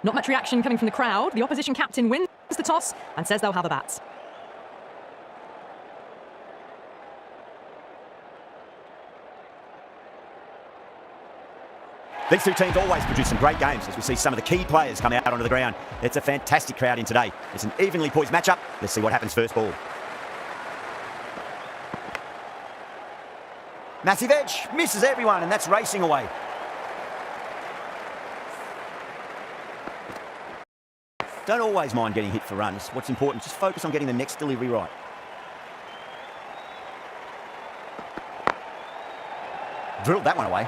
Not much reaction coming from the crowd. The opposition captain wins the toss and says they'll have a bat. These two teams always produce some great games as we see some of the key players come out onto the ground. It's a fantastic crowd in today. It's an evenly poised matchup. Let's see what happens first ball. Massive edge, misses everyone, and that's racing away. Don't always mind getting hit for runs. What's important, just focus on getting the next delivery right. Drilled that one away.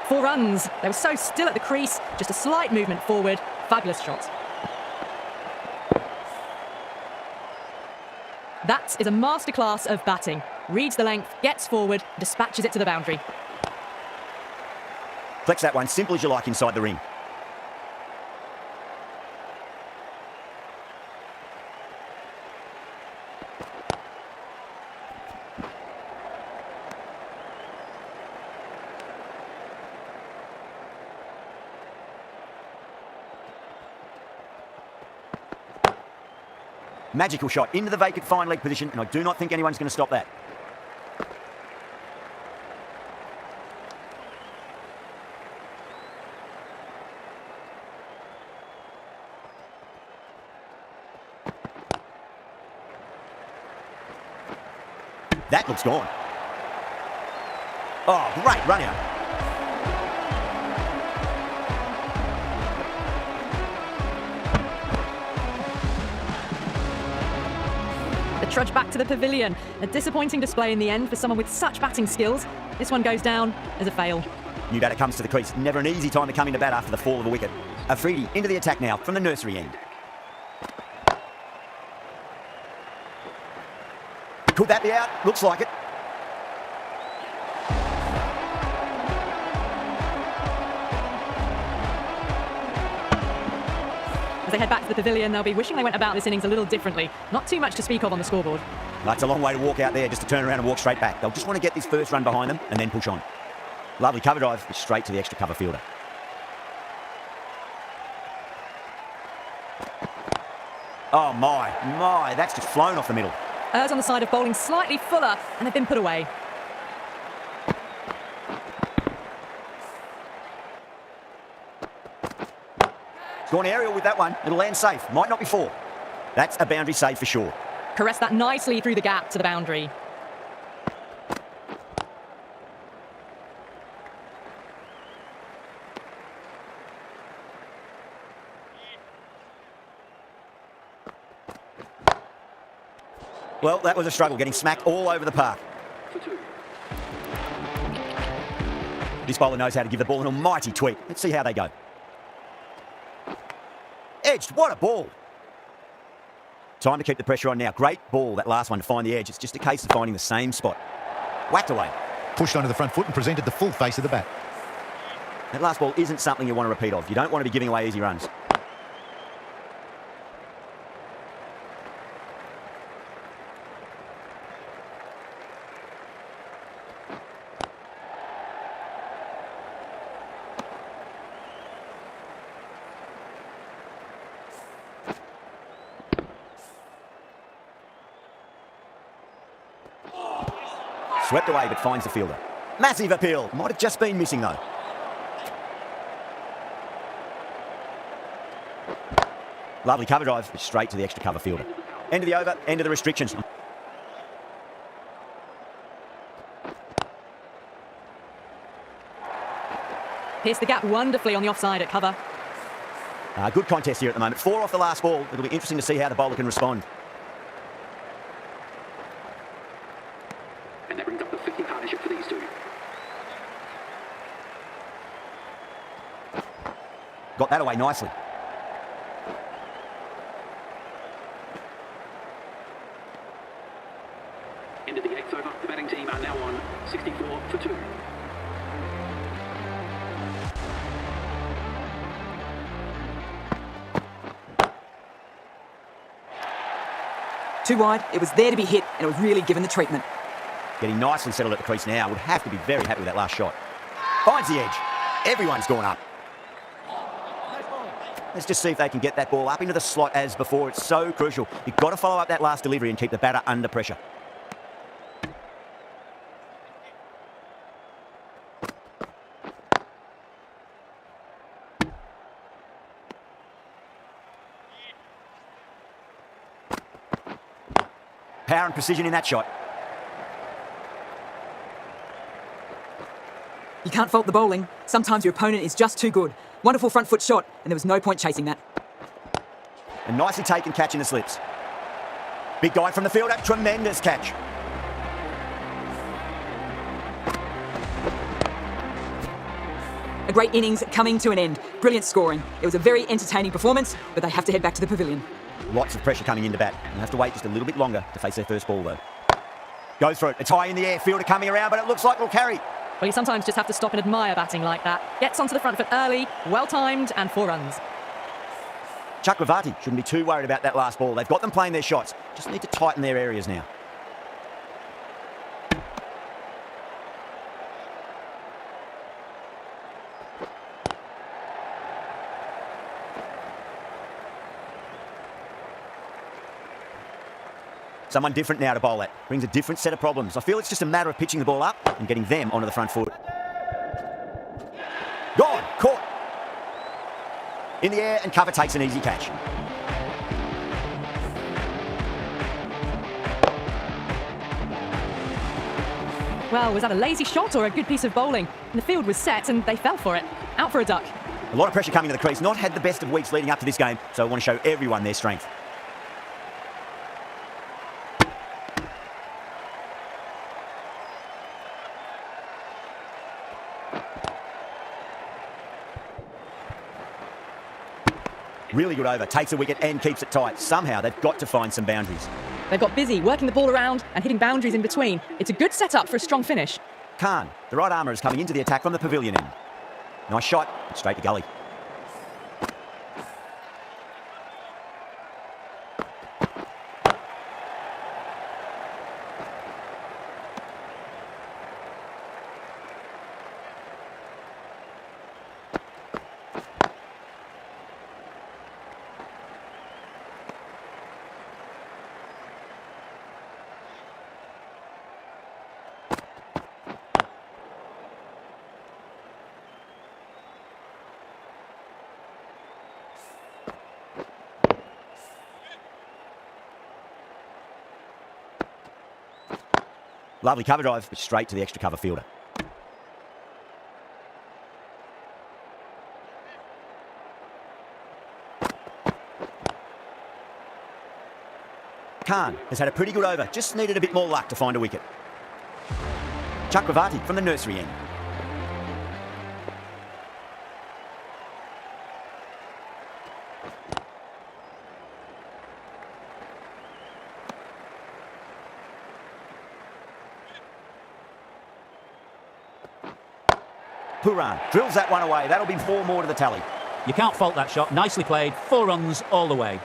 4 runs. They were so still at the crease. Just a slight movement forward. Fabulous shot. That is a masterclass of batting. Reads the length, gets forward, dispatches it to the boundary. Flex that one, simple as you like inside the ring. Magical shot into the vacant fine leg position, and I do not think anyone's going to stop that. That looks gone. Oh, great run out. Trudge back to the pavilion. A disappointing display in the end for someone with such batting skills. This one goes down as a fail. New batter comes to the crease. Never an easy time to come into bat after the fall of a wicket. Afridi into the attack now from the nursery end. Could that be out? Looks like it. As they head back to the pavilion, they'll be wishing they went about this innings a little differently. Not too much to speak of on the scoreboard. That's a long way to walk out there just to turn around and walk straight back. They'll just want to get this first run behind them and then push on. Lovely cover drive, straight to the extra cover fielder. Oh my, that's just flown off the middle. Errs on the side of bowling slightly fuller, and they've been put away. Gone aerial with that one. It'll land safe. Might not be 4. That's a boundary save for sure. Caressed that nicely through the gap to the boundary. Well, that was a struggle, getting smacked all over the park. This bowler knows how to give the ball an almighty tweak. Let's see how they go. Edged, what a ball. Time to keep the pressure on now. Great ball, that last one, to find the edge. It's just a case of finding the same spot. Whacked away. Pushed onto the front foot and presented the full face of the bat. That last ball isn't something you want to repeat of. You don't want to be giving away easy runs. Swept away, but finds the fielder. Massive appeal. Might have just been missing, though. Lovely cover drive, straight to the extra cover fielder. End of the over, end of the restrictions. Pierced the gap wonderfully on the offside at cover. Good contest here at the moment. 4 off the last ball. It'll be interesting to see how the bowler can respond. And that brings up the 50 partnership for these two. Got that away nicely. End of the 8th over. The batting team are now on 64 for 2. Too wide, it was there to be hit, and it was really given the treatment. Getting nicely settled at the crease now. Would have to be very happy with that last shot. Finds the edge. Everyone's gone up. Let's just see if they can get that ball up into the slot as before. It's so crucial. You've got to follow up that last delivery and keep the batter under pressure. Power and precision in that shot. You can't fault the bowling. Sometimes your opponent is just too good. Wonderful front foot shot, and there was no point chasing that. A nicely taken catch in the slips. Big guy from the fielder. Tremendous catch. A great innings coming to an end. Brilliant scoring. It was a very entertaining performance, but they have to head back to the pavilion. Lots of pressure coming into bat. They'll have to wait just a little bit longer to face their first ball, though. Goes for it. It's high in the air. Fielder coming around, but it looks like it'll carry. Well, you sometimes just have to stop and admire batting like that. Gets onto the front foot early, well-timed, and 4 runs. Chakravarti shouldn't be too worried about that last ball. They've got them playing their shots. Just need to tighten their areas now. Someone different now to bowl at. Brings a different set of problems. I feel it's just a matter of pitching the ball up and getting them onto the front foot. Gone. Caught. In the air, and cover takes an easy catch. Well, was that a lazy shot or a good piece of bowling? And the field was set and they fell for it. Out for a duck. A lot of pressure coming to the crease. Not had the best of weeks leading up to this game, so I want to show everyone their strength. Really good over, takes a wicket and keeps it tight. Somehow they've got to find some boundaries. They've got busy working the ball around and hitting boundaries in between. It's a good setup for a strong finish. Khan, the right armour, is coming into the attack from the pavilion end. Nice shot, straight to gully. Lovely cover drive, but straight to the extra cover fielder. Khan has had a pretty good over, just needed a bit more luck to find a wicket. Chakravarti from the nursery end. Puran drills that one away. That'll be 4 more to the tally. You can't fault that shot. Nicely played. 4 runs all the way.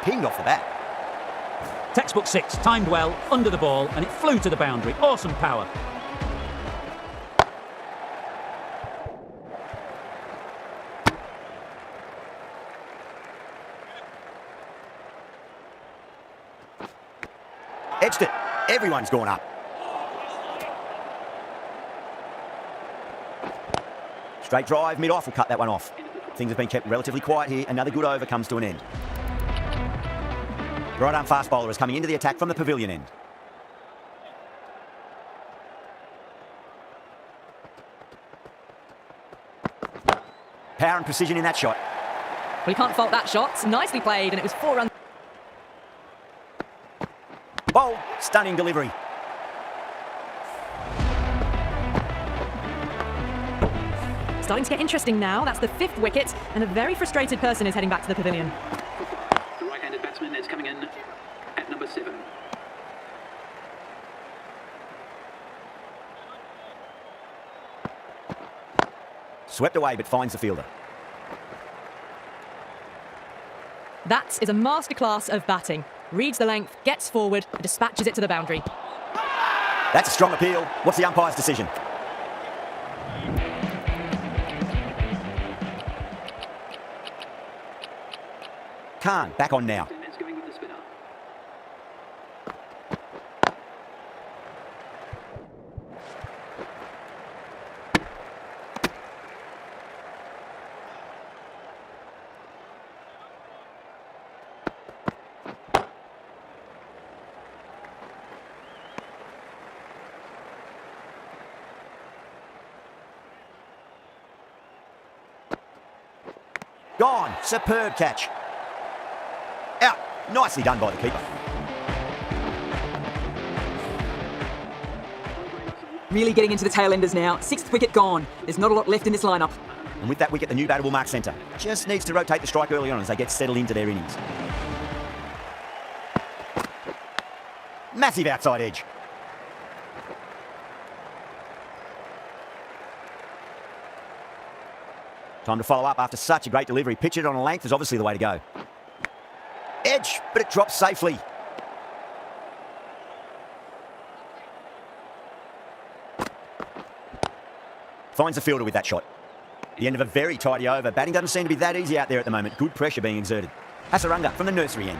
Pinged off the bat. Textbook 6, timed well, under the ball, and it flew to the boundary. Awesome power. Edged it. Everyone's gone up. Straight drive, mid-off will cut that one off. Things have been kept relatively quiet here. Another good over comes to an end. Right arm fast bowler is coming into the attack from the pavilion end. Power and precision in that shot. Well, you can't fault that shot. Nicely played, and it was 4 runs. Bold, stunning delivery. Starting to get interesting now. That's the 5th wicket, and a very frustrated person is heading back to the pavilion. The right-handed batsman is coming in at number 7. Swept away, but finds the fielder. That is a masterclass of batting. Reads the length, gets forward, and dispatches it to the boundary. That's a strong appeal. What's the umpire's decision? Khan back on now. It's going with the spinner. Gone. Superb catch. Out. Nicely done by the keeper. Really getting into the tail enders now. 6th wicket gone. There's not a lot left in this lineup. And with that wicket, the new batter will mark centre. Just needs to rotate the strike early on as they get settled into their innings. Massive outside edge. Time to follow up after such a great delivery. Pitch it on a length is obviously the way to go. Edge, but it drops safely. Finds the fielder with that shot. The end of a very tidy over. Batting doesn't seem to be that easy out there at the moment. Good pressure being exerted. Hasaranga from the nursery end.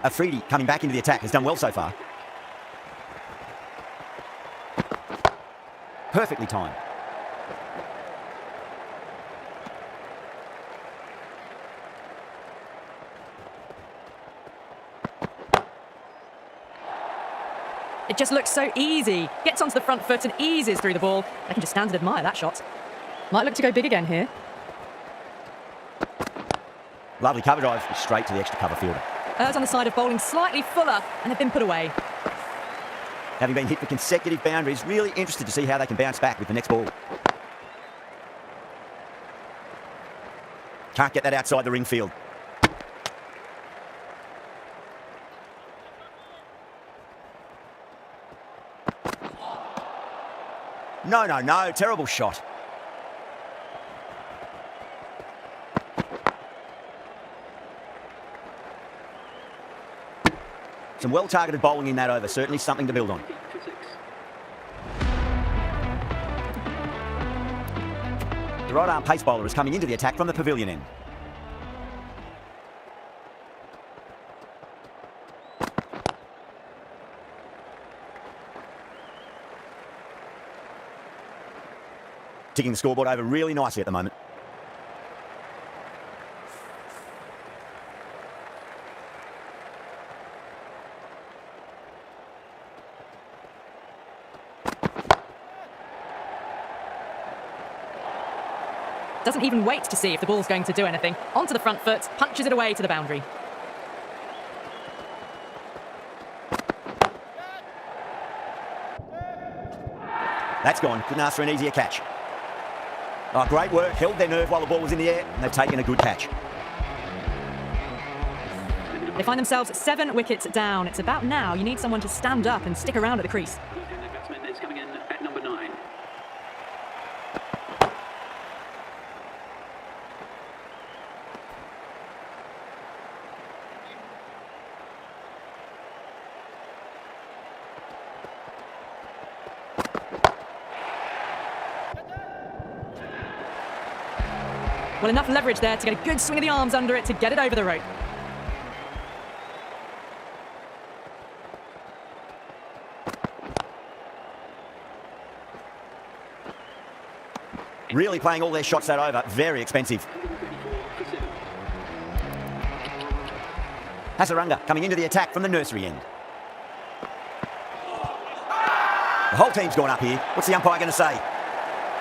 Afridi coming back into the attack has done well so far. Perfectly timed. It just looks so easy. Gets onto the front foot and eases through the ball. I can just stand and admire that shot. Might look to go big again here. Lovely cover drive, straight to the extra cover fielder. Errs on the side of bowling slightly fuller and have been put away. Having been hit for consecutive boundaries, really interested to see how they can bounce back with the next ball. Can't get that outside the ring field. No, terrible shot. Some well-targeted bowling in that over, certainly something to build on. For 6. The right-arm pace bowler is coming into the attack from the pavilion end. Ticking the scoreboard over really nicely at the moment. Doesn't even wait to see if the ball's going to do anything. Onto the front foot, punches it away to the boundary. That's gone. Couldn't ask for an easier catch. Oh, great work. Held their nerve while the ball was in the air, and they've taken a good catch. They find themselves 7 wickets down. It's about now. You need someone to stand up and stick around at the crease. The batsman is coming in at number 9. Well, enough leverage there to get a good swing of the arms under it to get it over the rope. Really playing all their shots that over. Very expensive. Hasaranga coming into the attack from the nursery end. The whole team's gone up here. What's the umpire going to say?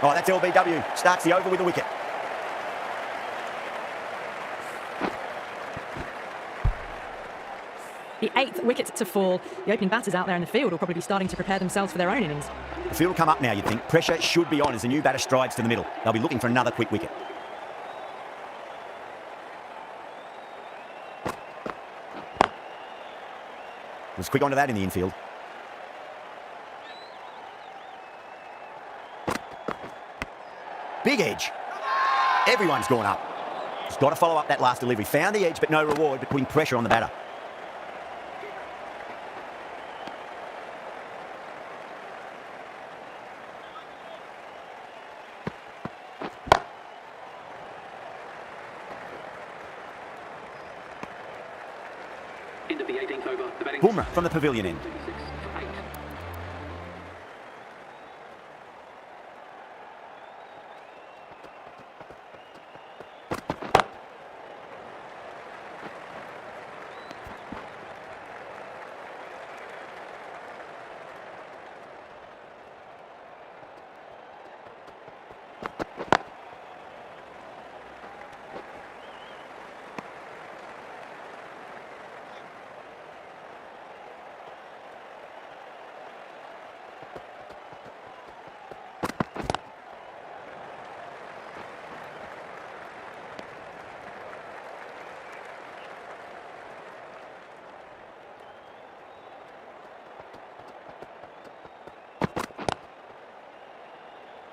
Oh, that's LBW. Starts the over with a wicket. The 8th wicket to fall. The opening batters out there in the field will probably be starting to prepare themselves for their own innings. The field will come up now, you'd think. Pressure should be on as the new batter strides to the middle. They'll be looking for another quick wicket. Was quick onto that in the infield. Big edge. Everyone's gone up. He's got to follow up that last delivery. Found the edge, but no reward, but putting pressure on the batter. Into the 18th over. The batting Bumrah from the pavilion end. 36 for 8.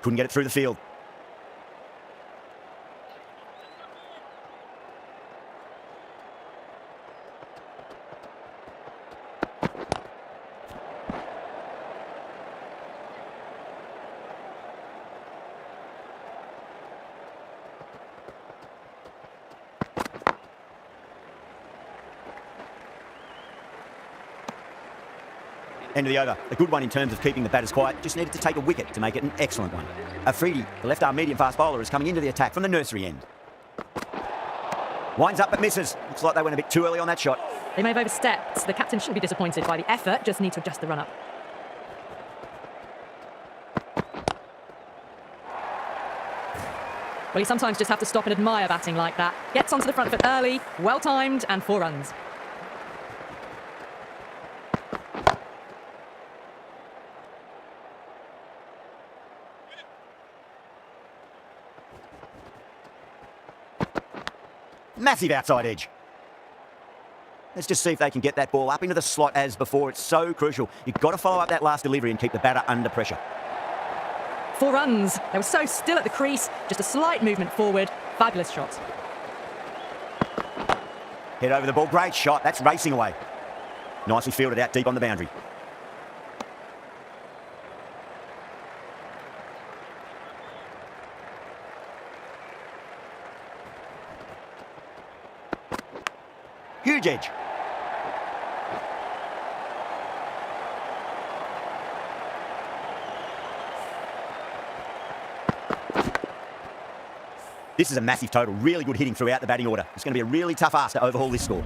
Couldn't get it through the field. End of the over. A good one in terms of keeping the batters quiet. Just needed to take a wicket to make it an excellent one. Afridi, the left-arm medium-fast bowler, is coming into the attack from the nursery end. Winds up but misses. Looks like they went a bit too early on that shot. They may have overstepped. The captain shouldn't be disappointed by the effort, just need to adjust the run-up. Well, you sometimes just have to stop and admire batting like that. Gets onto the front foot early, well-timed, and 4 runs. Massive outside edge. Let's just see if they can get that ball up into the slot as before. It's so crucial. You've got to follow up that last delivery and keep the batter under pressure. 4 runs. They were so still at the crease. Just a slight movement forward. Fabulous shot. Head over the ball. Great shot. That's racing away. Nicely fielded out deep on the boundary. Huge edge. This is a massive total. Really good hitting throughout the batting order. It's going to be a really tough ask to overhaul this score.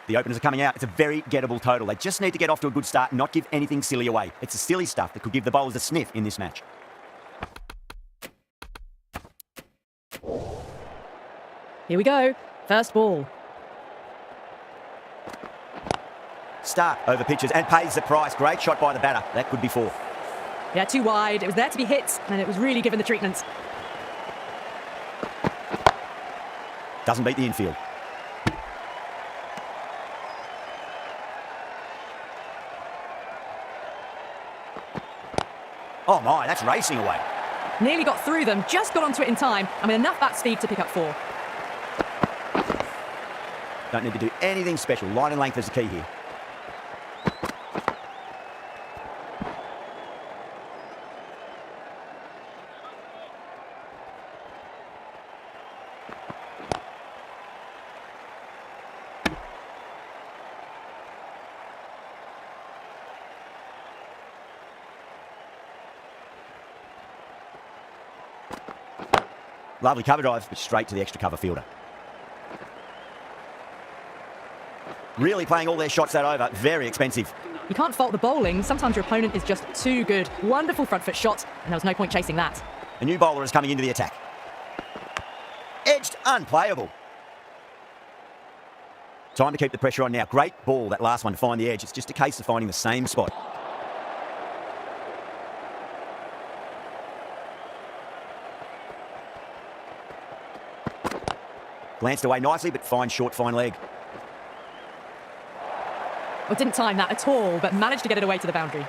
The openers are coming out. It's a very gettable total. They just need to get off to a good start and not give anything silly away. It's the silly stuff that could give the bowlers a sniff in this match. Here we go. First ball. Starc over pitches and pays the price. Great shot by the batter. That could be 4. Yeah, too wide. It was there to be hit, and it was really given the treatment. Doesn't beat the infield. Oh my, that's racing away. Nearly got through them, just got onto it in time, and with enough bat speed to pick up 4. Don't need to do anything special. Line and length is the key here. Lovely cover drive, but straight to the extra cover fielder. Really playing all their shots that over. Very expensive. You can't fault the bowling. Sometimes your opponent is just too good. Wonderful front foot shot, and there was no point chasing that. A new bowler is coming into the attack. Edged, unplayable. Time to keep the pressure on now. Great ball, that last one, to find the edge. It's just a case of finding the same spot. Glanced away nicely, but fine short, fine leg. Well, didn't time that at all, but managed to get it away to the boundary.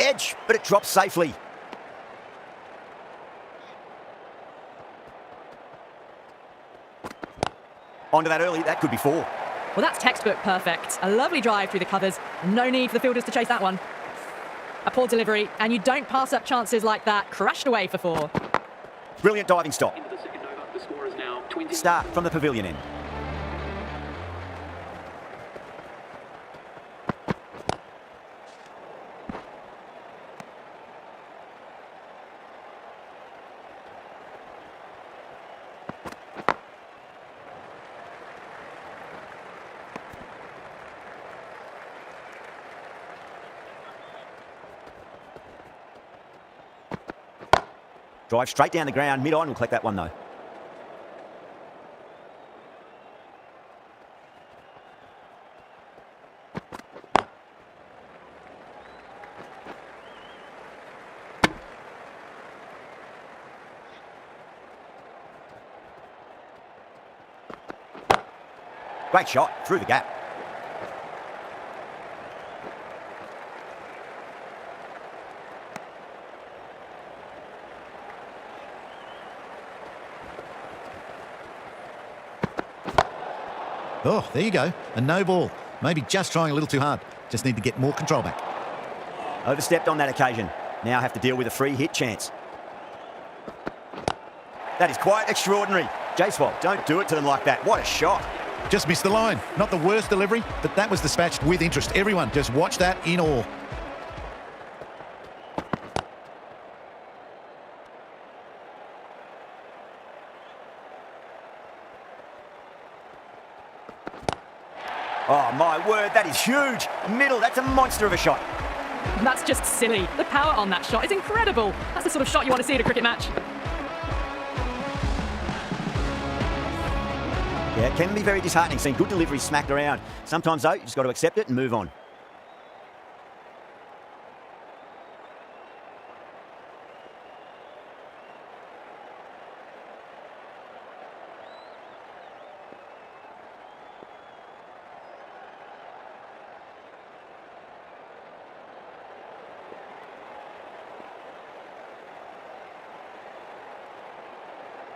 Edge, but it drops safely. Onto that early, that could be 4. Well, that's textbook perfect. A lovely drive through the covers, and no need for the fielders to chase that one. A poor delivery, and you don't pass up chances like that. Crashed away for 4. Brilliant diving stop. Into the second over. The score is now 20. Starc from the pavilion end. Drive straight down the ground. Mid-on will collect that one, though. Great shot. Through the gap. Oh, there you go. A no ball. Maybe just trying a little too hard. Just need to get more control back. Overstepped on that occasion. Now have to deal with a free hit chance. That is quite extraordinary. J-Swab, don't do it to them like that. What a shot. Just missed the line. Not the worst delivery, but that was dispatched with interest. Everyone just watch that in awe. Oh, my word, that is huge. Middle, that's a monster of a shot. That's just silly. The power on that shot is incredible. That's the sort of shot you want to see at a cricket match. Yeah, it can be very disheartening seeing good deliveries smacked around. Sometimes, though, you just got to accept it and move on.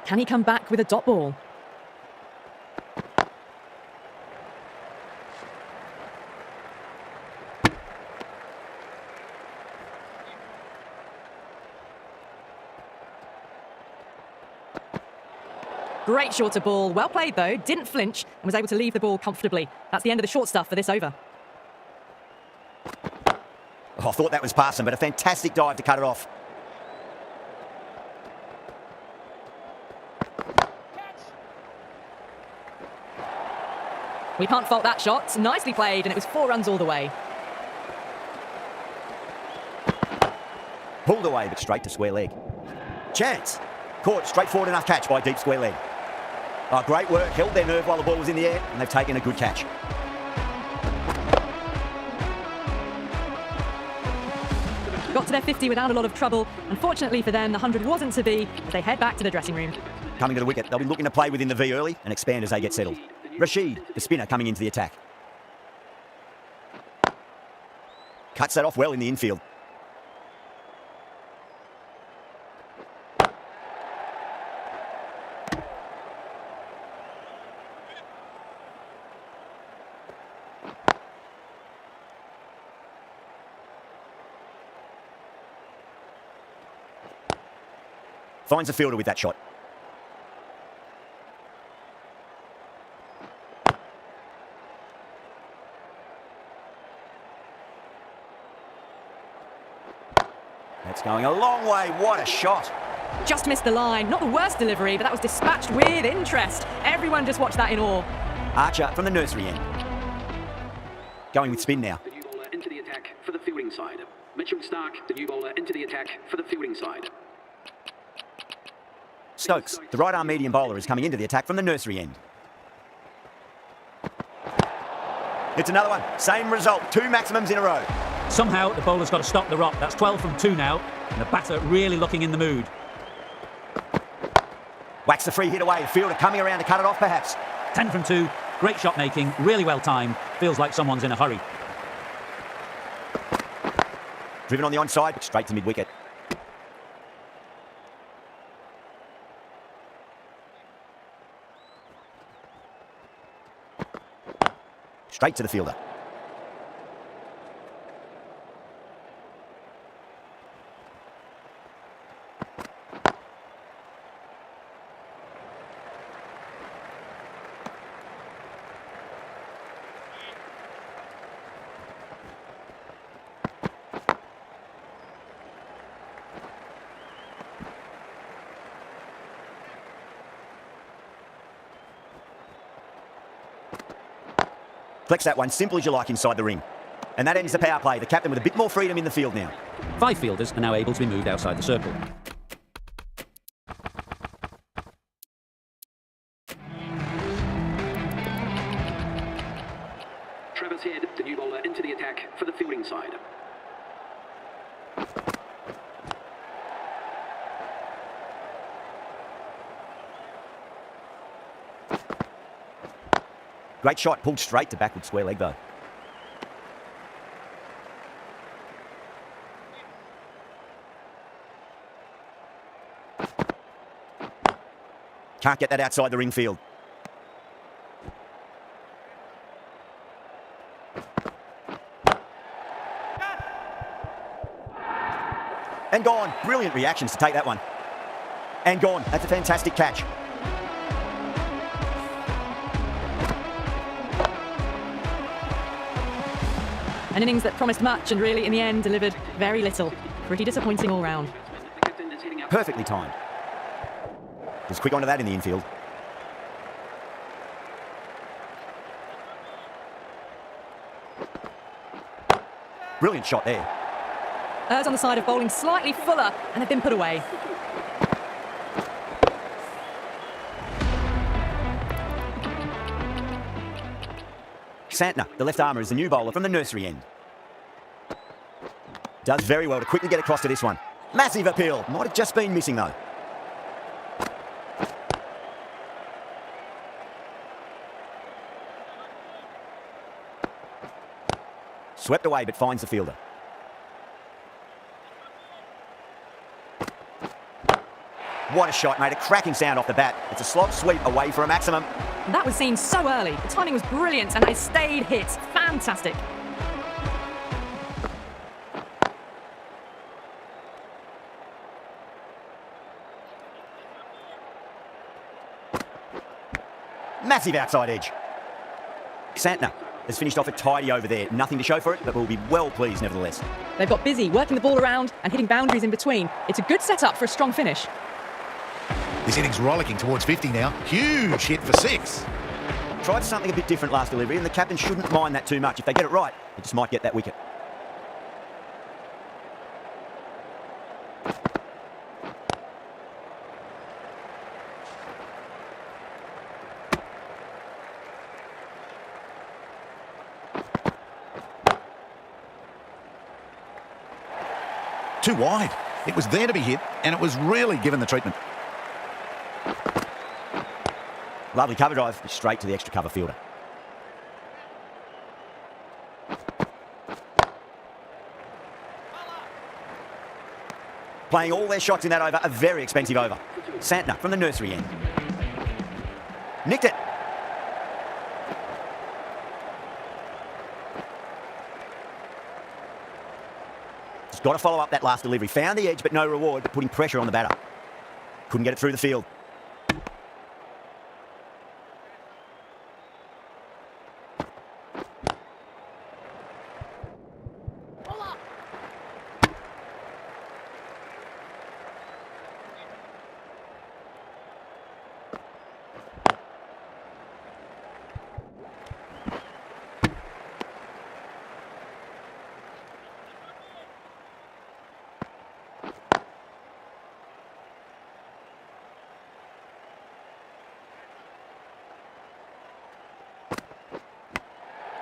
Can he come back with a dot ball? Great shorter ball. Well played, though. Didn't flinch and was able to leave the ball comfortably. That's the end of the short stuff for this over. Oh, I thought that was passing, but a fantastic dive to cut it off. We can't fault that shot. Nicely played, and it was 4 runs all the way. Pulled away, but straight to square leg. Chance. Caught. Straightforward enough catch by deep square leg. Oh, great work. Held their nerve while the ball was in the air, and they've taken a good catch. Got to their 50 without a lot of trouble. Unfortunately for them, the 100 wasn't to be as they head back to the dressing room. Coming to the wicket, they'll be looking to play within the V early and expand as they get settled. Rashid, the spinner, coming into the attack. Cuts that off well in the infield. Finds a fielder with that shot. That's going a long way. What a shot. Just missed the line. Not the worst delivery, but that was dispatched with interest. Everyone just watched that in awe. Archer from the nursery end. Going with spin now. The new bowler into the attack for the fielding side. Mitchell Starc, the new bowler into the attack for the fielding side. Stokes, the right arm medium bowler, is coming into the attack from the nursery end. It's another one. Same result. 2 maximums in a row. Somehow the bowler's got to stop the rock. That's 12 from 2 now, and the batter really looking in the mood. Whacks the free hit away. The fielder coming around to cut it off, perhaps. 10 from 2. Great shot making, really well timed. Feels like someone's in a hurry. Driven on the onside, but straight to mid-wicket. Straight to the fielder. Flex that one simple as you like inside the ring. And that ends the power play. The captain with a bit more freedom in the field now. 5 fielders are now able to be moved outside the circle. Travis Head, the new bowler, into the attack for the fielding side. Great shot, pulled straight to backward square leg though. Can't get that outside the ring field. And gone. Brilliant reactions to take that one. And gone. That's a fantastic catch. An innings that promised much and really, in the end, delivered very little. Pretty disappointing all round. Perfectly timed. Was quick onto that in the infield. Brilliant shot there. Errs on the side of bowling slightly fuller, and they've been put away. Santner, the left armour, is the new bowler from the nursery end. Does very well to quickly get across to this one. Massive appeal. Might have just been missing though. Swept away but finds the fielder. What a shot, mate. A cracking sound off the bat. It's a slog sweep away for a maximum. That was seen so early. The timing was brilliant and they stayed hit. Fantastic. Massive outside edge. Santner has finished off a tidy over there. Nothing to show for it, but we'll be well pleased nevertheless. They've got busy, working the ball around and hitting boundaries in between. It's a good setup for a strong finish. This innings rollicking towards 50 now. Huge hit for 6. Tried something a bit different last delivery, and the captain shouldn't mind that too much. If they get it right, they just might get that wicket. Too wide. It was there to be hit, and it was really given the treatment. Lovely cover drive, straight to the extra cover fielder. Playing all their shots in that over, a very expensive over. Santner from the nursery end. Nicked it. Just got to follow up that last delivery. Found the edge, but no reward, but putting pressure on the batter. Couldn't get it through the field.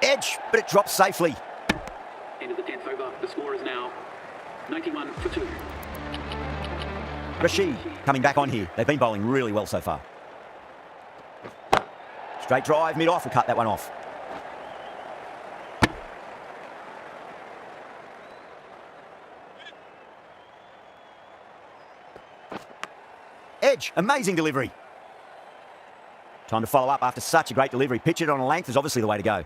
Edge, but it drops safely. End of the 10th over. The score is now 91 for 2. Rashid coming back on here. They've been bowling really well so far. Straight drive, mid-off, will cut that one off. Edge, amazing delivery. Time to follow up after such a great delivery. Pitch it on a length is obviously the way to go.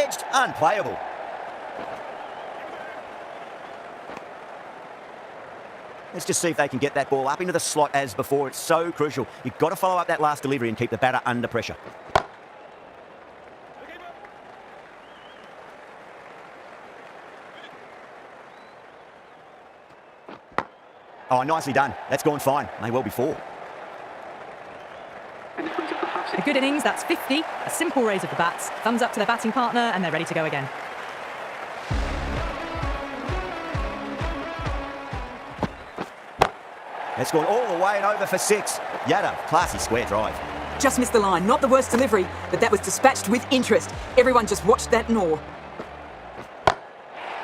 Edged, unplayable. Let's just see if they can get that ball up into the slot as before. It's so crucial. You've got to follow up that last delivery and keep the batter under pressure. Oh, nicely done. That's gone fine. May well be 4. A good innings, that's 50. A simple raise of the bats. Thumbs up to their batting partner, and they're ready to go again. That's gone all the way and over for 6. Yadav, classy square drive. Just missed the line. Not the worst delivery, but that was dispatched with interest. Everyone just watched that gnaw.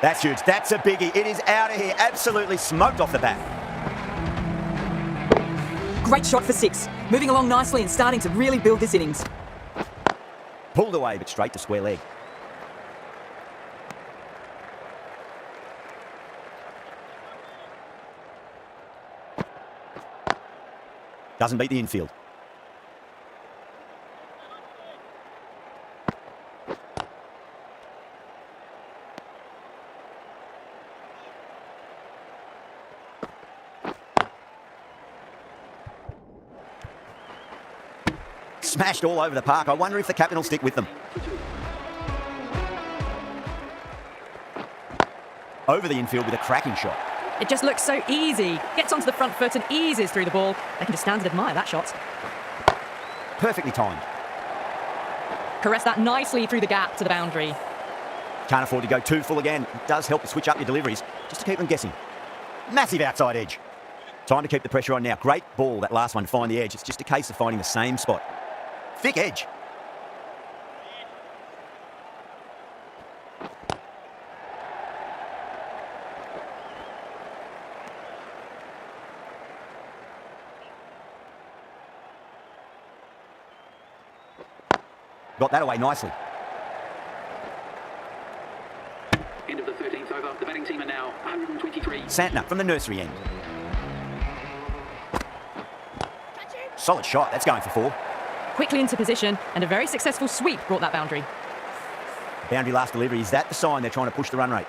That's huge. That's a biggie. It is out of here. Absolutely smoked off the bat. Great shot for 6. Moving along nicely and starting to really build this innings. Pulled away, but straight to square leg. Doesn't beat the infield. Smashed all over the park. I wonder if the captain will stick with them. Over the infield with a cracking shot. It just looks so easy. Gets onto the front foot and eases through the ball. They can just stand and admire that shot. Perfectly timed. Caress that nicely through the gap to the boundary. Can't afford to go too full again. It does help to switch up your deliveries, just to keep them guessing. Massive outside edge. Time to keep the pressure on now. Great ball, that last one, to find the edge. It's just a case of finding the same spot. Thick edge. Got that away nicely. End of the 13th over. The batting team are now 123. Santner from the nursery end. Solid shot. That's going for 4. Quickly into position, and a very successful sweep brought that boundary. Boundary last delivery. Is that the sign they're trying to push the run rate?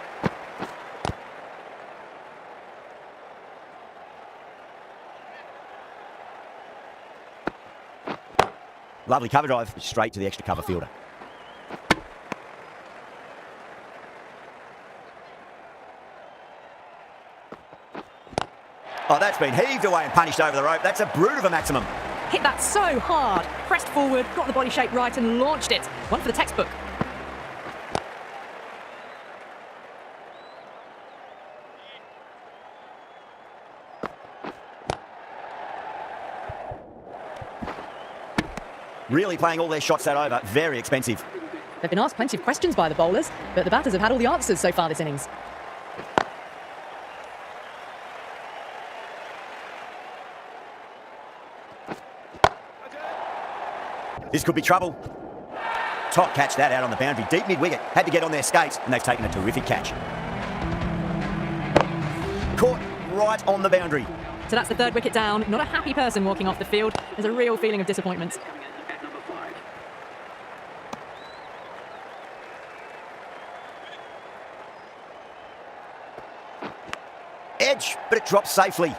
Lovely cover drive, straight to the extra cover fielder. Oh, that's been heaved away and punished over the rope. That's a brute of a maximum. Hit that so hard. Pressed forward, got the body shape right and launched it. One for the textbook. Really playing all their shots that over. Very expensive. They've been asked plenty of questions by the bowlers, but the batters have had all the answers so far this innings. This could be trouble. Top catch that out on the boundary. Deep mid-wicket. Had to get on their skates, and they've taken a terrific catch. Caught right on the boundary. So that's the 3rd wicket down. Not a happy person walking off the field. There's a real feeling of disappointment. At number 5. Edge, but it drops safely.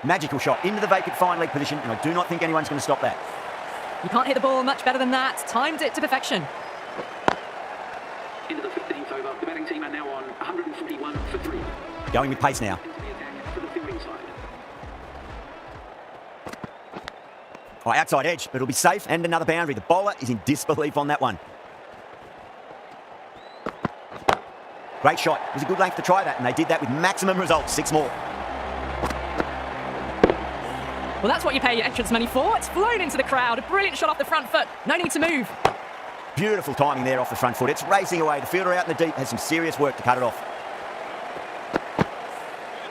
Magical shot into the vacant fine leg position, and I do not think anyone's going to stop that. You can't hit the ball much better than that. Timed it to perfection. Into the 15th over. The batting team are now on 141 for 3. Going with pace now. Into the attack for the fielding side. Oh, outside edge, but it'll be safe, and another boundary. The bowler is in disbelief on that one. Great shot. It was a good length to try that, and they did that with maximum results. 6 more. Well, that's what you pay your entrance money for. It's flown into the crowd. A brilliant shot off the front foot. No need to move. Beautiful timing there off the front foot. It's racing away. The fielder out in the deep has some serious work to cut it off.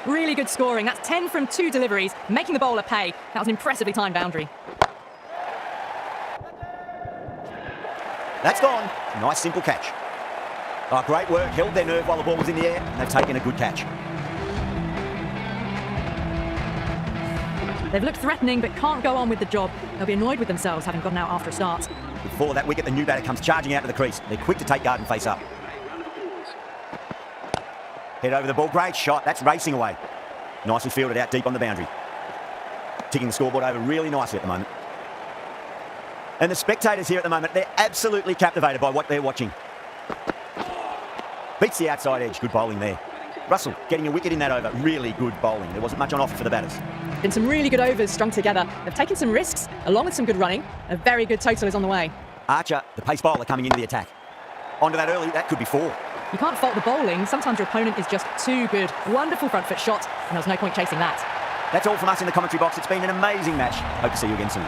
Really good scoring. That's 10 from 2 deliveries, making the bowler pay. That was an impressively timed boundary. That's gone. Nice simple catch. Oh, great work. Held their nerve while the ball was in the air, and they've taken a good catch. They've looked threatening but can't go on with the job. They'll be annoyed with themselves having gone out after a start. Before that wicket, the new batter comes charging out to the crease. They're quick to take guard and face up. Head over the ball, great shot. That's racing away. Nicely fielded out deep on the boundary. Ticking the scoreboard over really nicely at the moment. And the spectators here at the moment, they're absolutely captivated by what they're watching. Beats the outside edge, good bowling there. Russell getting a wicket in that over, really good bowling. There wasn't much on offer for the batters. Been some really good overs strung together. They've taken some risks, along with some good running. A very good total is on the way. Archer, the pace bowler, coming into the attack. Onto that early, that could be 4. You can't fault the bowling. Sometimes your opponent is just too good. Wonderful front foot shot, and there was no point chasing that. That's all from us in the commentary box. It's been an amazing match. Hope to see you again soon.